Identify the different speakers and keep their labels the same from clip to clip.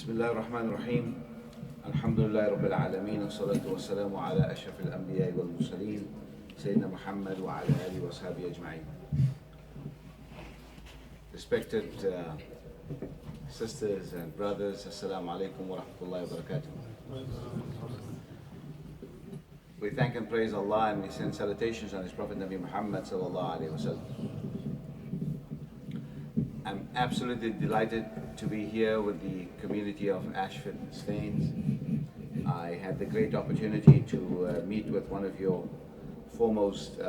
Speaker 1: بسم الله الرحمن الرحيم الحمد لله رب العالمين والصلاة والسلام على أشرف الأنبياء والمرسلين سيدنا محمد وعلى آله وصحبه أجمعين. Respected sisters and brothers, Assalamu alaikum wa rahmatullahi wa barakatuh. We thank and praise Allah and we send salutations on His Prophet Nabi Muhammad sallallahu alaihi wasallam. I'm absolutely delighted to be here with the community of Ashford Staines. I had the great opportunity to meet with one of your foremost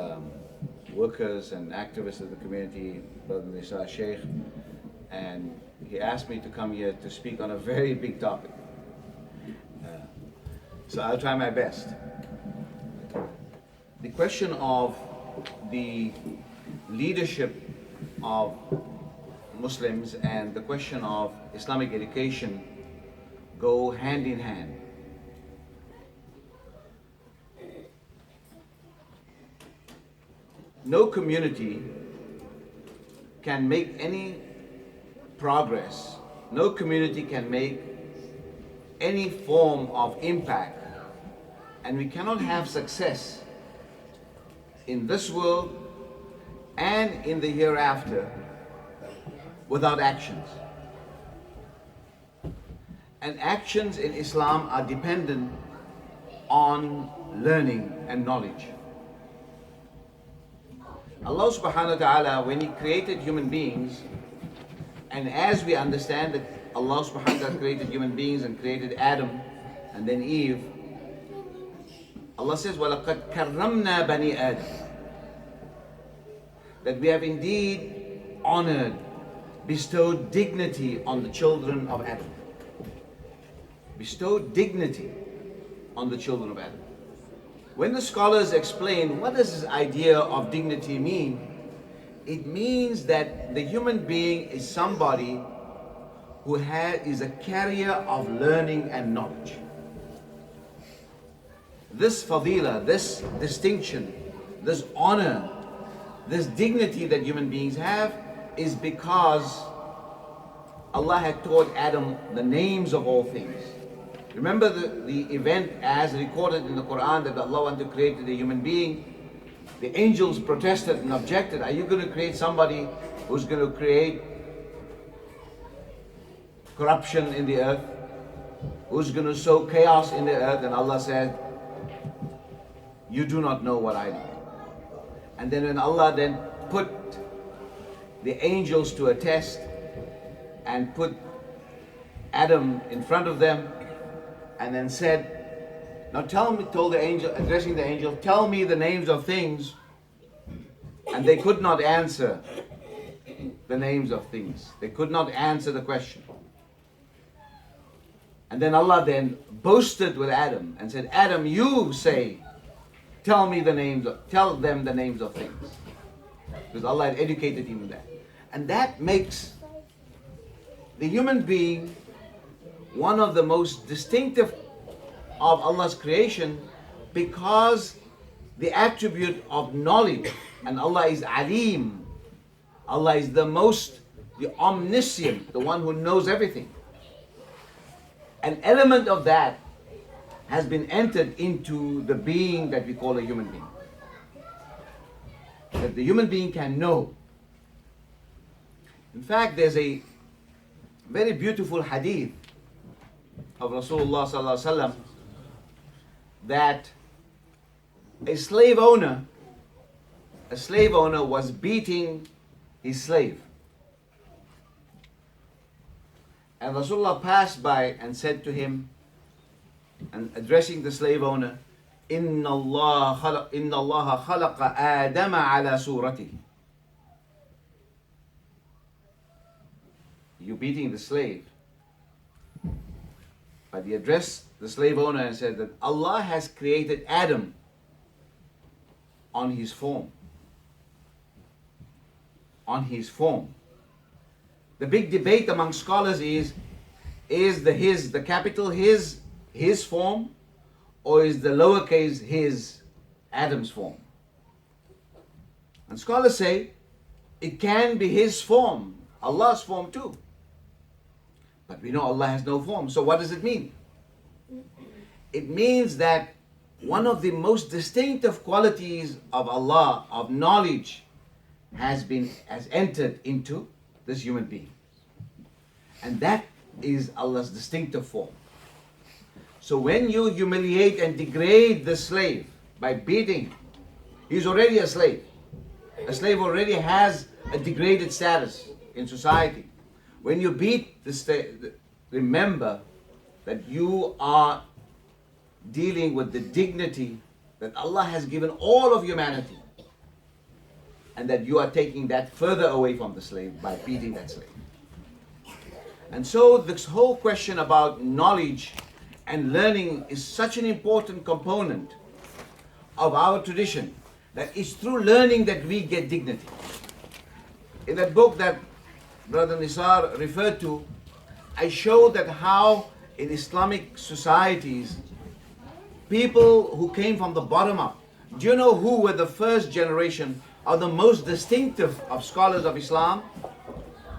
Speaker 1: workers and activists of the community, Brother Moosa Sheikh, and he asked me to come here to speak on a very big topic. So I'll try my best. The question of the leadership of Muslims and the question of Islamic education go hand in hand. No community can make any progress, no community can make any form of impact, and we cannot have success in this world and in the hereafter without actions. And actions in Islam are dependent on learning and knowledge. Allah subhanahu wa ta'ala, when He created human beings, and as we understand that Allah subhanahu wa ta'ala created human beings and created Adam and then Eve, Allah says, وَلَقَدْ كَرَّمْنَا بَنِي آدَمَ, that we have indeed honored, bestowed dignity on the children of Adam. Bestowed dignity on the children of Adam. When the scholars explain what does this idea of dignity mean, it means that the human being is somebody who is a carrier of learning and knowledge. This fadila, this distinction, this honor, this dignity that human beings have is because Allah had taught Adam the names of all things. Remember the event as recorded in the Quran that Allah wanted to create the human being. The angels protested and objected. Are you going to create somebody who's going to create corruption in the earth? Who's going to sow chaos in the earth? And Allah said, you do not know what I know. And then when Allah then put the angels to a test and put Adam in front of them and then said, now told the angel, addressing the angel, tell me the names of things. And they could not answer the names of things. They could not answer the question. And then Allah then boasted with Adam and said, Adam, you say, tell them the names of things. Because Allah had educated him in that. And that makes the human being one of the most distinctive of Allah's creation, because the attribute of knowledge, and Allah is Alim, Allah is the omniscient, the one who knows everything. An element of that has been entered into the being that we call a human being. That the human being can know. In fact, there's a very beautiful hadith of Rasulullah sallallahu alaihi wasallam that a slave owner was beating his slave. And Rasulullah passed by and said to him, and addressing the slave owner, إِنَّ اللَّهَ خَلَقَ آدَمَ عَلَى صُورَتِهِ. You beating the slave. But he addressed the slave owner and said that Allah has created Adam on his form. On his form. The big debate among scholars is the capital his form, or is the lowercase his, Adam's form? And scholars say it can be his form, Allah's form too. But we know Allah has no form. So what does it mean? It means that one of the most distinctive qualities of Allah, of knowledge, has entered into this human being. And that is Allah's distinctive form. So when you humiliate and degrade the slave by beating him, he's already a slave. A slave already has a degraded status in society. When you beat the slave, remember that you are dealing with the dignity that Allah has given all of humanity, and that you are taking that further away from the slave by beating that slave. And so this whole question about knowledge and learning is such an important component of our tradition, that it's through learning that we get dignity. In that book that Brother Nisar referred to, I showed that how in Islamic societies, people who came from the bottom up, do you know who were the first generation or the most distinctive of scholars of Islam?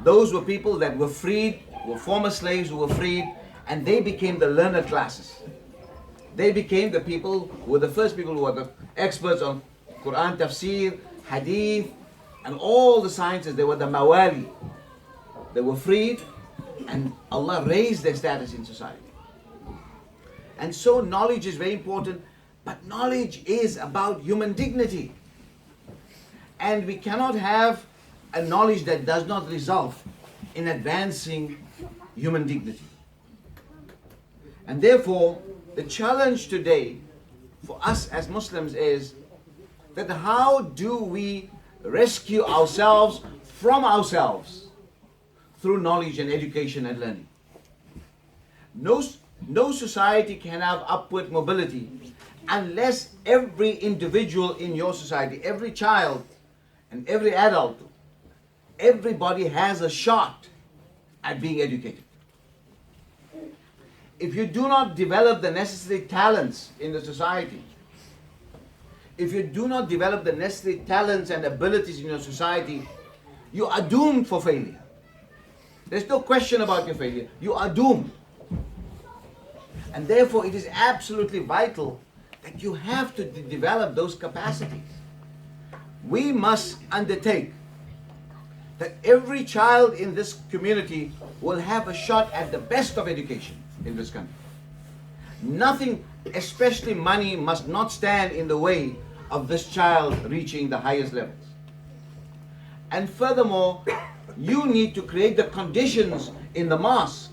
Speaker 1: Those were people that were freed, were former slaves who were freed, and they became the learned classes. They became the people who were the first people who were the experts on Quran, tafsir, hadith, and all the sciences. They were the mawali. They were freed, and Allah raised their status in society. And so knowledge is very important, but knowledge is about human dignity. And we cannot have a knowledge that does not result in advancing human dignity. And therefore, the challenge today for us as Muslims is that how do we rescue ourselves from ourselves through knowledge and education and learning? No society can have upward mobility unless every individual in your society, every child and every adult, everybody has a shot at being educated. If you do not develop the necessary talents in the society, if you do not develop the necessary talents and abilities in your society, you are doomed for failure. There's no question about your failure. You are doomed. And therefore, it is absolutely vital that you have to develop those capacities. We must undertake that every child in this community will have a shot at the best of education in this country. Nothing, especially money, must not stand in the way of this child reaching the highest levels. And furthermore, you need to create the conditions in the mosque,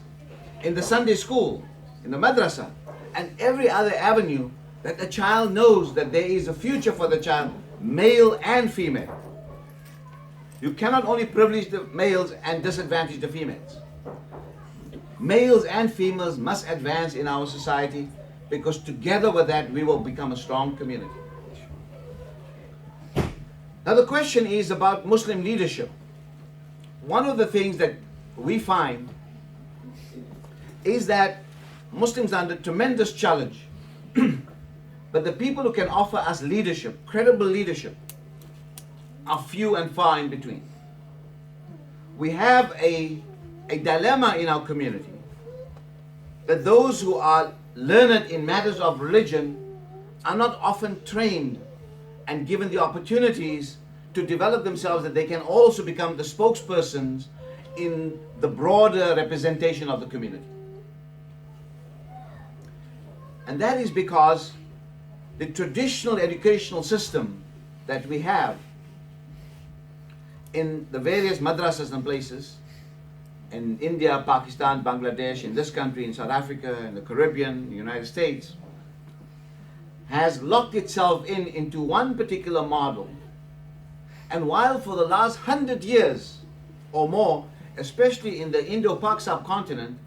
Speaker 1: in the Sunday school, in the madrasa, and every other avenue that the child knows that there is a future for the child, male and female. You cannot only privilege the males and disadvantage the females. Males and females must advance in our society, because together with that we will become a strong community. Now the question is about Muslim leadership. One of the things that we find is that Muslims are under tremendous challenge, but the people who can offer us leadership, credible leadership, are few and far in between. We have a dilemma in our community, that those who are learned in matters of religion are not often trained and given the opportunities to develop themselves, that they can also become the spokespersons in the broader representation of the community. And that is because the traditional educational system that we have in the various madrasas and places, in India, Pakistan, Bangladesh, in this country, in South Africa, in the Caribbean, the United States, has locked itself into one particular model. And while for the last 100 years or more, especially in the Indo-Pak subcontinent,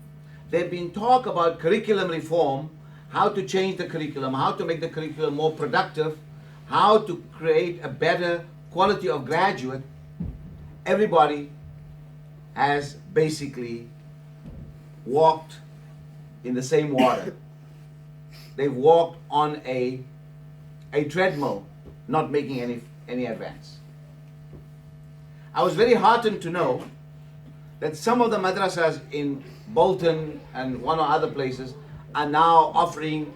Speaker 1: there have been talk about curriculum reform, how to change the curriculum, how to make the curriculum more productive, how to create a better quality of graduate, everybody has basically walked in the same water. They've walked on a treadmill, not making any advance. I was very heartened to know that some of the madrasas in Bolton and one or other places are now offering,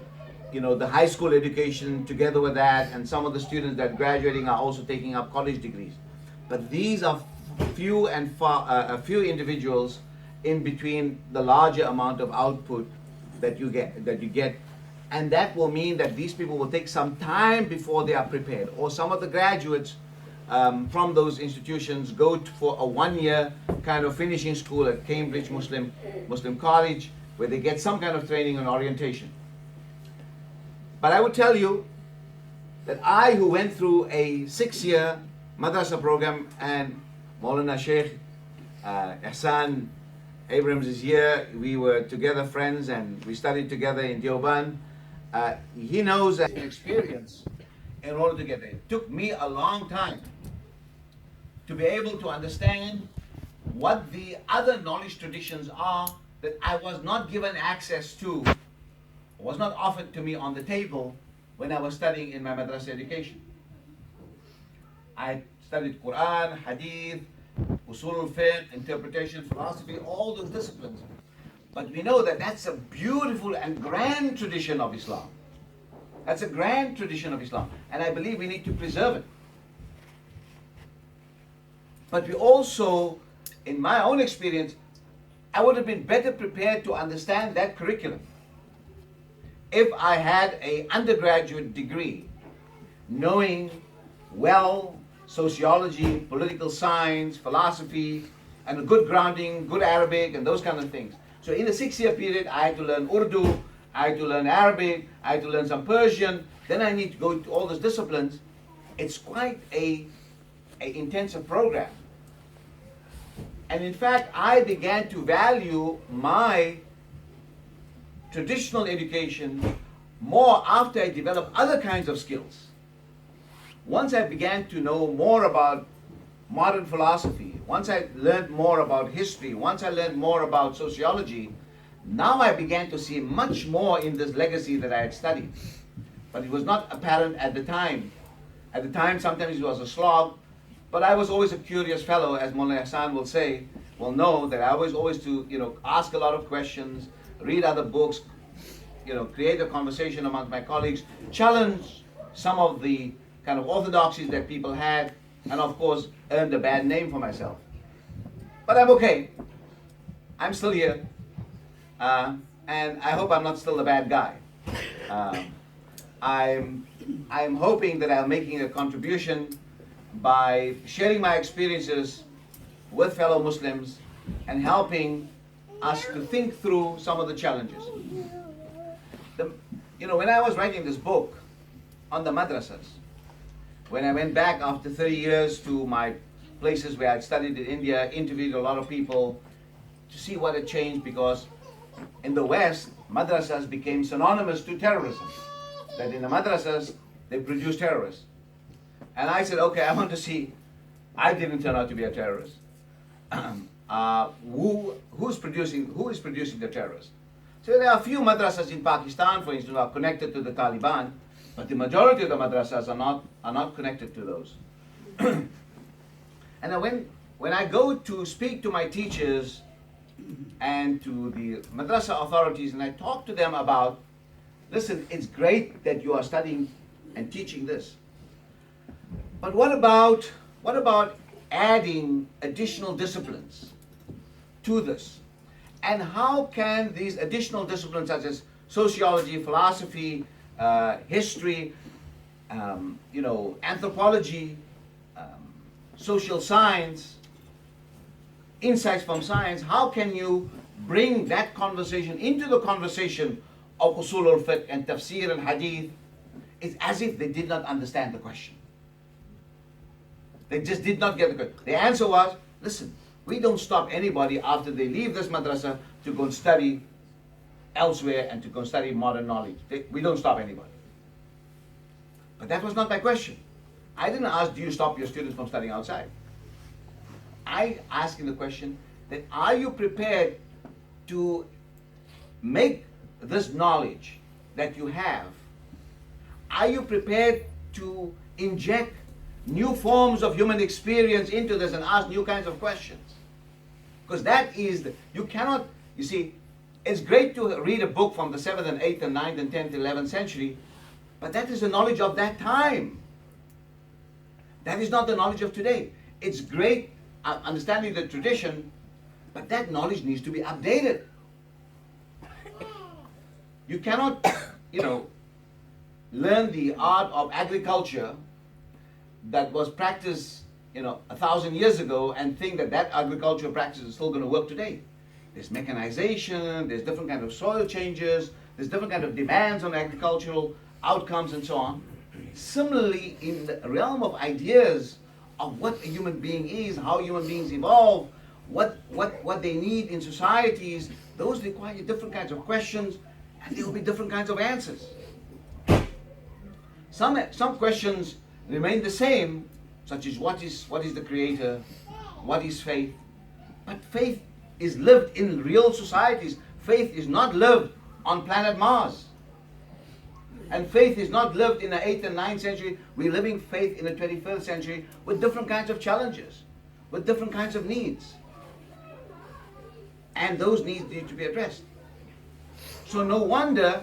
Speaker 1: the high school education together with that, and some of the students that are graduating are also taking up college degrees. But these are few and far, a few individuals in between the larger amount of output that you get, and that will mean that these people will take some time before they are prepared. Or some of the graduates from those institutions go for a 1-year kind of finishing school at Cambridge Muslim College, where they get some kind of training and orientation. But I would tell you that I, who went through a 6-year madrasa program, and Maulana Sheikh Ihsan Ebrahim is here, we were together friends and we studied together in Deoband. He knows that experience in order to get there. It took me a long time to be able to understand what the other knowledge traditions are that I was not given access to, was not offered to me on the table when I was studying in my madrasa education. I studied Quran, Hadith, Usul al-Fiqh, interpretation, philosophy, all those disciplines. But we know that that's a beautiful and grand tradition of Islam. That's a grand tradition of Islam. And I believe we need to preserve it. But we also, in my own experience, I would have been better prepared to understand that curriculum if I had an undergraduate degree, knowing well sociology, political science, philosophy, and a good grounding, good Arabic, and those kind of things. So in a 6-year period, I had to learn Urdu, I had to learn Arabic, I had to learn some Persian, then I need to go to all those disciplines. It's quite a intensive program. And in fact, I began to value my traditional education more after I developed other kinds of skills. Once I began to know more about modern philosophy, once I learned more about history, once I learned more about sociology, now I began to see much more in this legacy that I had studied. But it was not apparent at the time. At the time, sometimes it was a slog, but I was always a curious fellow, as Maulana Hassan will know that I was always to, ask a lot of questions, read other books, create a conversation amongst my colleagues, challenge some of the kind of orthodoxies that people had, and of course earned a bad name for myself. But I'm okay. I'm still here, and I hope I'm not still the bad guy. I'm hoping that I'm making a contribution by sharing my experiences with fellow Muslims and helping us to think through some of the challenges. When I was writing this book on the madrasas, when I went back after 30 years to my places where I'd studied in India, interviewed a lot of people to see what had changed, because in the West, madrasas became synonymous to terrorism. That in the madrasas, they produce terrorists. And I said, okay, I want to see, I didn't turn out to be a terrorist. Who is producing the terrorists? So there are a few madrasas in Pakistan, for instance, are connected to the Taliban, but the majority of the madrasas are not connected to those. And when I go to speak to my teachers and to the madrasa authorities, and I talk to them about, listen, it's great that you are studying and teaching this, but what about adding additional disciplines to this? And how can these additional disciplines, such as sociology, philosophy, history, anthropology, social science, insights from science, how can you bring that conversation into the conversation of usul al-fiqh and tafsir and hadith? It's as if they did not understand the question. They just did not get the question. The answer was, listen, we don't stop anybody after they leave this madrasa to go and study elsewhere and to go and study modern knowledge. We don't stop anybody. But that was not my question. I didn't ask, do you stop your students from studying outside? I asked in the question that, are you prepared to make this knowledge that you have, are you prepared to inject new forms of human experience into this and ask new kinds of questions? Because that is, you cannot, you see, it's great to read a book from the 7th and 8th and 9th and 10th, 11th century, but that is the knowledge of that time. That is not the knowledge of today. It's great understanding the tradition, but that knowledge needs to be updated. You cannot, learn the art of agriculture that was practiced, 1,000 years ago and think that that agricultural practice is still going to work today. There's mechanization, there's different kind of soil changes, there's different kind of demands on agricultural outcomes and so on. Similarly, in the realm of ideas of what a human being is, how human beings evolve, what they need in societies, those require different kinds of questions, and there will be different kinds of answers. Some questions remain the same, such as what is the creator, what is faith, but faith is lived in real societies. Faith is not lived on planet Mars. And faith is not lived in the 8th and 9th century. We're living faith in the 21st century with different kinds of challenges, with different kinds of needs. And those needs need to be addressed. So no wonder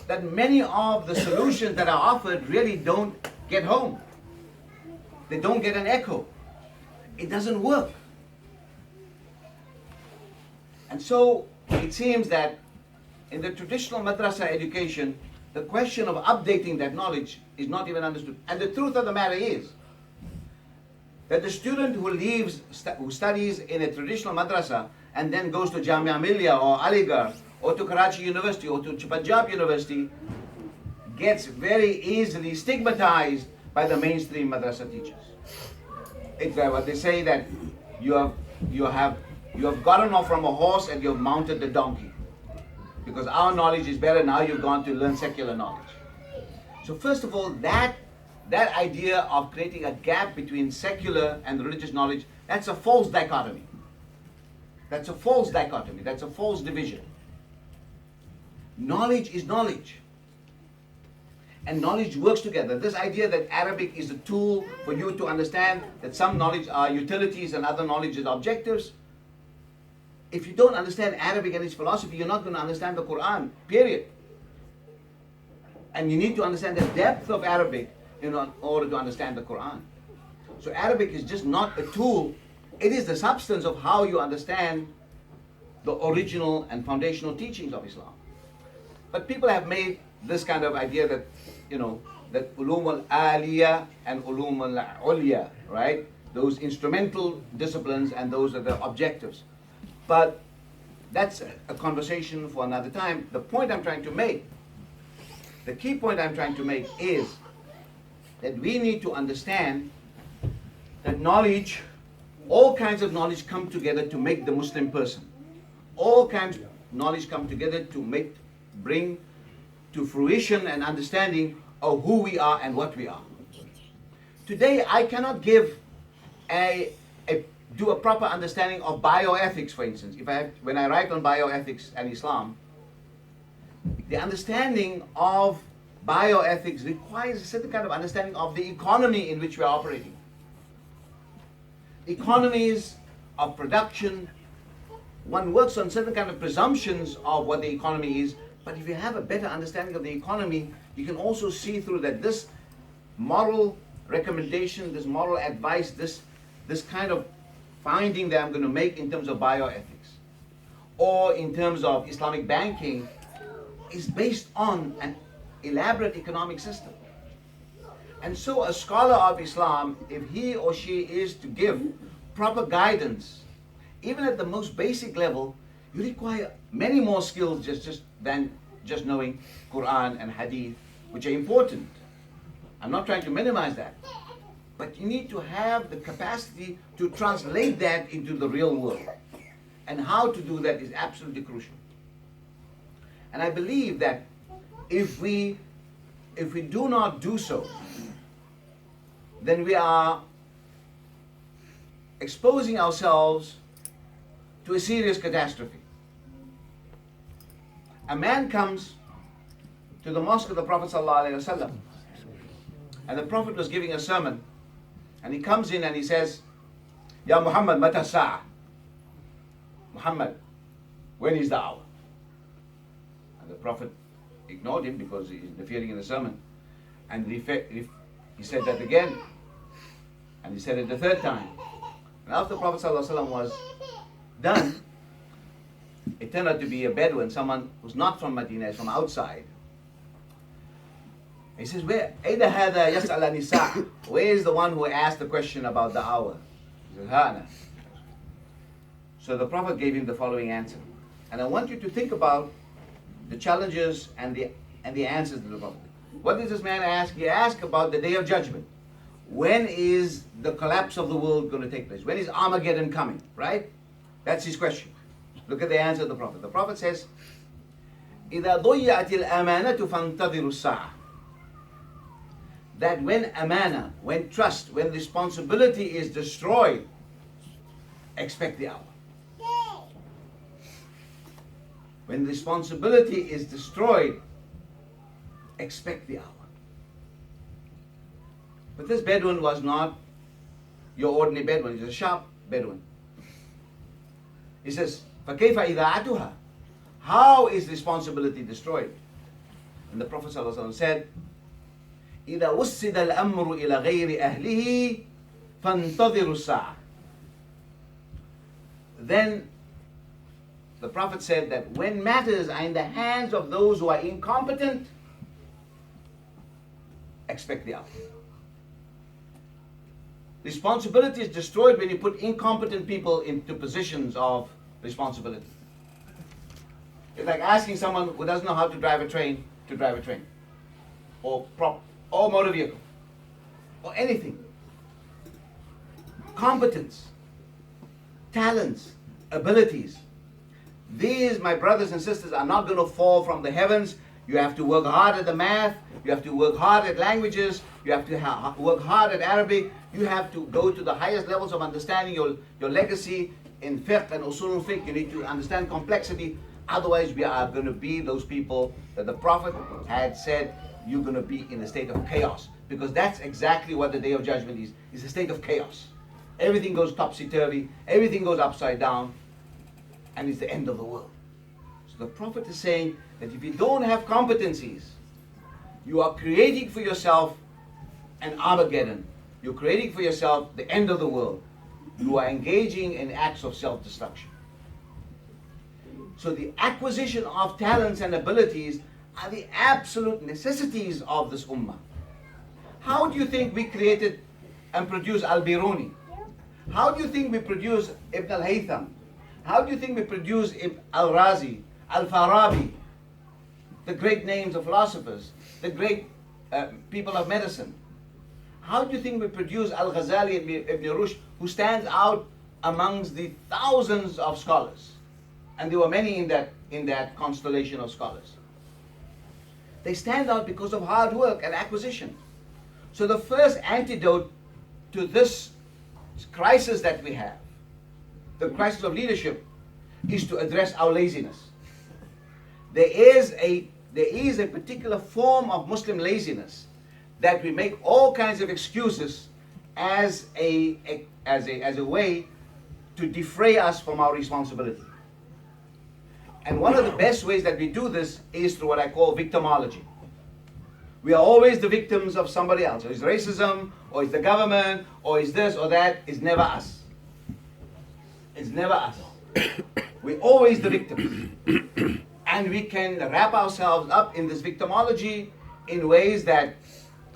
Speaker 1: that many of the solutions that are offered really don't get home. They don't get an echo. It doesn't work. And so it seems that in the traditional madrasa education, the question of updating that knowledge is not even understood. And the truth of the matter is that the student who studies in a traditional madrasa and then goes to Jamia Millia or Aligarh or to Karachi University or to Punjab University gets very easily stigmatized by the mainstream madrasa teachers. It's what they say, that you have gotten off from a horse and you have mounted the donkey. Because our knowledge is better, now you've gone to learn secular knowledge. So first of all, that idea of creating a gap between secular and religious knowledge, that's a false dichotomy. That's a false dichotomy. That's a false division. Knowledge is knowledge. And knowledge works together. This idea that Arabic is a tool for you to understand that some knowledge are utilities and other knowledge is objectives. If you don't understand Arabic and its philosophy, you're not going to understand the Quran, period. And you need to understand the depth of Arabic in order to understand the Quran. So Arabic is just not a tool. It is the substance of how you understand the original and foundational teachings of Islam. But people have made this kind of idea that, that ulum al-aliyah and ulum al-ulya, right? Those instrumental disciplines and those are the objectives. But that's a conversation for another time. The point I'm trying to make, the key point I'm trying to make is that we need to understand that knowledge, all kinds of knowledge come together to make the Muslim person. All kinds of knowledge come together to bring to fruition and understanding of who we are and what we are. Today, I cannot give do a proper understanding of bioethics, for instance. When I write on bioethics and Islam, the understanding of bioethics requires a certain kind of understanding of the economy in which we are operating. Economies of production, one works on certain kind of presumptions of what the economy is, but if you have a better understanding of the economy, you can also see through that this moral recommendation, this moral advice, this kind of finding that I'm going to make in terms of bioethics or in terms of Islamic banking is based on an elaborate economic system. And so a scholar of Islam, if he or she is to give proper guidance, even at the most basic level, you require many more skills than just knowing Quran and Hadith, which are important. I'm not trying to minimize that. But you need to have the capacity to translate that into the real world. And how to do that is absolutely crucial. And I believe that if we do not do so, then we are exposing ourselves to a serious catastrophe. A man comes to the mosque of the Prophet ﷺ, and the Prophet was giving a sermon, and he comes in and he says, Ya Muhammad, mata sa'a? Muhammad, when is the hour? And the Prophet ignored him because he's interfering in the sermon. And he said that again. And he said it the third time. And after the Prophet ﷺ was done, it turned out to be a Bedouin, someone who's not from Medina, is from outside. He says, where is the one who asked the question about the hour? He says, Hana. So the Prophet gave him the following answer. And I want you to think about the challenges and the answers to the Prophet. What did this man ask? He asked about the Day of Judgment. When is the collapse of the world going to take place? When is Armageddon coming? Right? That's his question. Look at the answer of the Prophet. The Prophet says, إِذَا ضُيَّعَتِ الْأَمَانَةُ فَانْتَظِرُوا السَّاعَةَ. That when amana, when trust, when responsibility is destroyed, expect the hour. When responsibility is destroyed, expect the hour. But this Bedouin was not your ordinary Bedouin. He's a sharp Bedouin. He says, فَكَيْفَ إِذَاعَتُهَا. How is responsibility destroyed? And the Prophet ﷺ said, إِذَا وُسِّدَ الْأَمْرُ إِلَى غَيْرِ أَهْلِهِ فَانْتَظِرُوا السَّاعَةَ. Then the Prophet said that when matters are in the hands of those who are incompetent, expect the hour. Responsibility is destroyed when you put incompetent people into positions of responsibility. It's like asking someone who doesn't know how to drive a train to drive a train, or motor vehicle, or anything. Competence, talents, abilities. These, my brothers and sisters, are not going to fall from the heavens. You have to work hard at the math. You have to work hard at languages. You have to work hard at Arabic. You have to go to the highest levels of understanding your legacy in fiqh and usul fiqh. You need to understand complexity. Otherwise, we are going to be those people that the Prophet had said, you're going to be in a state of chaos. Because that's exactly what the Day of Judgment is. It's a state of chaos. Everything goes topsy-turvy. Everything goes upside down. And it's the end of the world. So the Prophet is saying that if you don't have competencies, you are creating for yourself an Armageddon. You're creating for yourself the end of the world. You are engaging in acts of self-destruction. So the acquisition of talents and abilities are the absolute necessities of this ummah. How do you think we created and produced Al-Biruni? How do you think we produced Ibn al-Haytham? How do you think we produced Al-Razi, Al-Farabi, the great names of philosophers, the great people of medicine? How do you think we produce Al-Ghazali and Ibn Rushd, who stands out amongst the thousands of scholars? And there were many in that constellation of scholars. They stand out because of hard work and acquisition. So the first antidote to this crisis that we have, the crisis of leadership, is to address our laziness. There is a particular form of Muslim laziness that we make all kinds of excuses as a way to defray us from our responsibility. And one of the best ways that we do this is through what I call victimology. We are always the victims of somebody else. Or it's racism, or it's the government, or it's this or that. It's never us. It's never us. We're always the victims. And we can wrap ourselves up in this victimology in ways that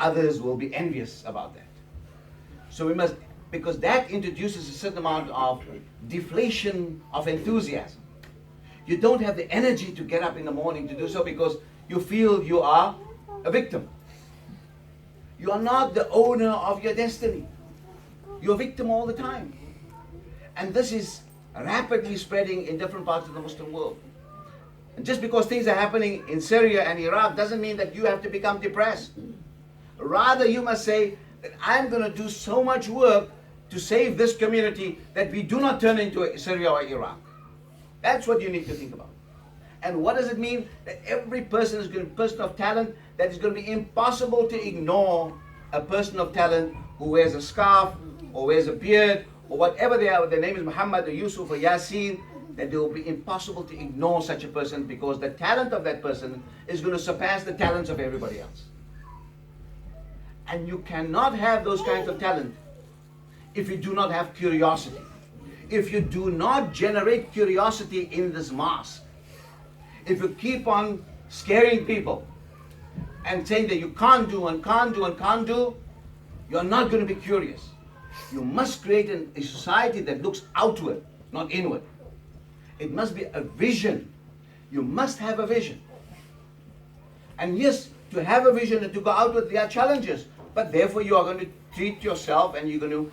Speaker 1: others will be envious about that. So we must, because that introduces a certain amount of deflation of enthusiasm. You don't have the energy to get up in the morning to do so because you feel you are a victim. You are not the owner of your destiny. You're a victim all the time. And this is rapidly spreading in different parts of the Muslim world. And just because things are happening in Syria and Iraq doesn't mean that you have to become depressed. Rather, you must say that I'm going to do so much work to save this community that we do not turn into Syria or Iraq. That's what you need to think about. And what does it mean? That every person is going to be a person of talent, that it's going to be impossible to ignore a person of talent who wears a scarf or wears a beard or whatever they are. Their name is Muhammad or Yusuf or Yasin. that it will be impossible to ignore such a person, because the talent of that person is going to surpass the talents of everybody else. And you cannot have those kinds of talent if you do not have curiosity. If you do not generate curiosity in this mass, if you keep on scaring people and saying that you can't do and can't do and can't do, you're not going to be curious. You must create a society that looks outward, not inward. It must be a vision. You must have a vision. And yes, to have a vision and to go outward, there are challenges. But therefore you are going to treat yourself and you're going to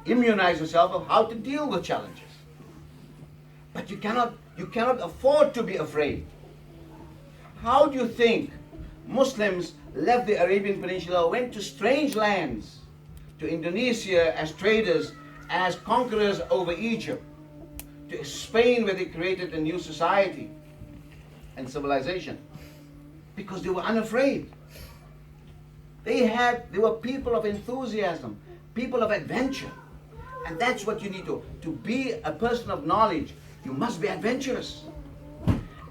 Speaker 1: immunize yourself of how to deal with challenges. But you cannot afford to be afraid. How do you think Muslims left the Arabian Peninsula, went to strange lands, to Indonesia as traders, as conquerors over Egypt, to Spain where they created a new society and civilization? Because they were unafraid. They were people of enthusiasm, people of adventure. And that's what you need to be a person of knowledge. You must be adventurous.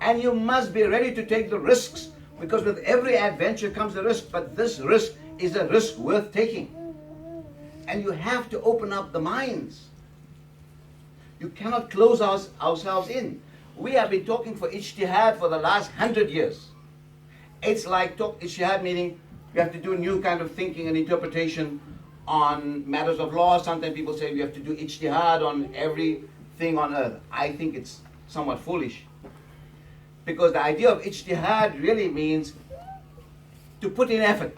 Speaker 1: And you must be ready to take the risks, because with every adventure comes a risk, but this risk is a risk worth taking. And you have to open up the minds. You cannot close ourselves in. We have been talking for ijtihad for the last 100 years. It's like ijtihad meaning you have to do a new kind of thinking and interpretation on matters of law. Sometimes people say we have to do ijtihad on everything on earth. I think it's somewhat foolish. Because the idea of ijtihad really means to put in effort.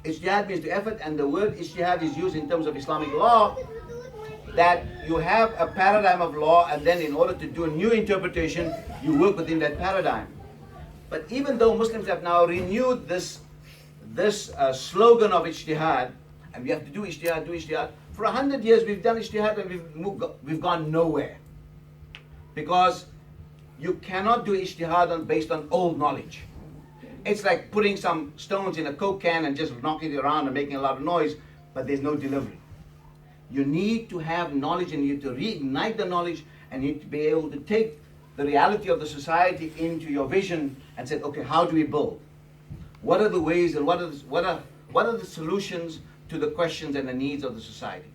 Speaker 1: Ijtihad means to effort, and the word ijtihad is used in terms of Islamic law, that you have a paradigm of law, and then in order to do a new interpretation, you work within that paradigm. But even though Muslims have now renewed this slogan of ijtihad, and we have to do ijtihad, for 100 years we've done ijtihad and we've gone nowhere. Because you cannot do ijtihad based on old knowledge. It's like putting some stones in a Coke can and just knocking it around and making a lot of noise, but there's no delivery. You need to have knowledge, and you need to reignite the knowledge, and you need to be able to take the reality of the society into your vision and say, okay, how do we build? What are the ways and what are the solutions to the questions and the needs of the society?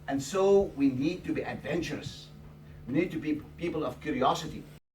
Speaker 1: And so we need to be adventurous. We need to be people of curiosity.